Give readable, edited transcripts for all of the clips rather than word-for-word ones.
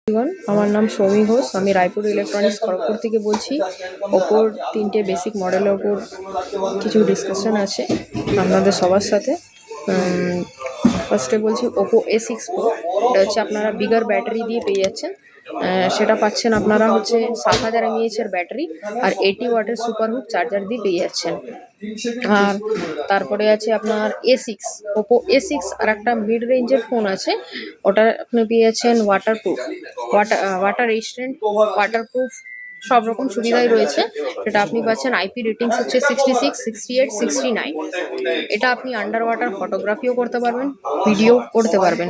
Everyone, আমার নাম সৌমি ঘোষ। আমি রায়পুর ইলেকট্রনিক্স খড়গপুর থেকে বলছি। ওপোর 3টে বেসিক মডেলের ওপর কিছু ডিসকাশন আছে আপনাদের সবার সাথে। ফার্স্টে বলছি ওপো A6 Pro। এটা হচ্ছে আপনারা বিগার ব্যাটারি দিয়ে পেয়ে যাচ্ছেন। সেটা পাচ্ছেন আপনারা হচ্ছে 7000 mAh এর ব্যাটারি আর 80 ওয়াটের সুপারহুক চার্জার দিয়ে পেয়ে যাচ্ছেন। আর তারপরে আছে আপনার A6, ওপো A6 আর একটা মিড রেঞ্জের ফোন আছে, ওটা আপনি পেয়ে যাচ্ছেন ওয়াটার রেজিস্ট্যান্ট, ওয়াটারপ্রুফ, সব রকম সুবিধাই রয়েছে। এটা আপনি পাচ্ছেন আইপি রেটিংস হচ্ছে 66, 68, 69। এটা আপনি আন্ডার ওয়াটার ফটোগ্রাফিও করতে পারবেন, ভিডিও করতে পারবেন।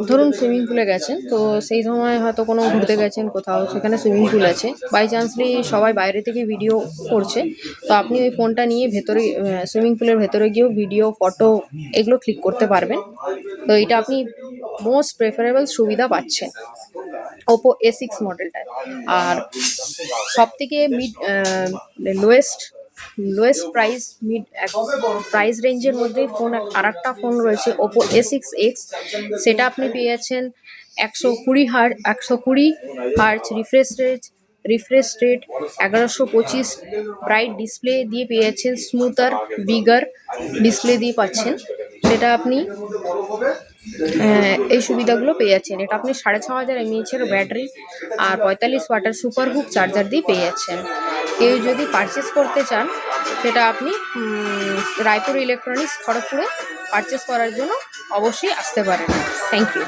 ধরুন সুইমিং পুলে গেছেন, তো সেই সময় হয়তো কোনো ঘুরতে গেছেন কোথাও, সেখানে সুইমিং পুল আছে, বাই চান্সলি সবাই বাইরে থেকে ভিডিও করছে, তো আপনি ওই ফোনটা নিয়ে ভেতরে সুইমিং পুলের ভেতরে গিয়েও ভিডিও, ফটো এগুলো ক্লিক করতে পারবেন। তো এটা আপনি মোস্ট প্রেফারেবল সুবিধা পাচ্ছেন ওপো A6 মডেলটায়। আর সব থেকে লোয়েস্ট প্রাইস রেঞ্জের মধ্যে ফোন আর একটা ফোন রয়েছে ওপো A6X। সেটা আপনি পেয়ে যাচ্ছেন 120 hertz refresh rate 1125 bright display দিয়ে পেয়ে যাচ্ছেন, স্মুথার বিগার ডিসপ্লে দিয়ে পাচ্ছেন। সেটা আপনি এই সুবিধাগুলো পেয়ে যাচ্ছেন। এটা আপনি 6500 mAh এর ব্যাটারি আর 45 ওয়াটের সুপারহুক চার্জার দিয়ে পেয়ে যাচ্ছেন। কেউ যদি পারচেস করতে চান, সেটা আপনি রায়পুর ইলেকট্রনিক্স খড়গপুরে পারচেস করার জন্য অবশ্যই আসতে পারেন। Thank you.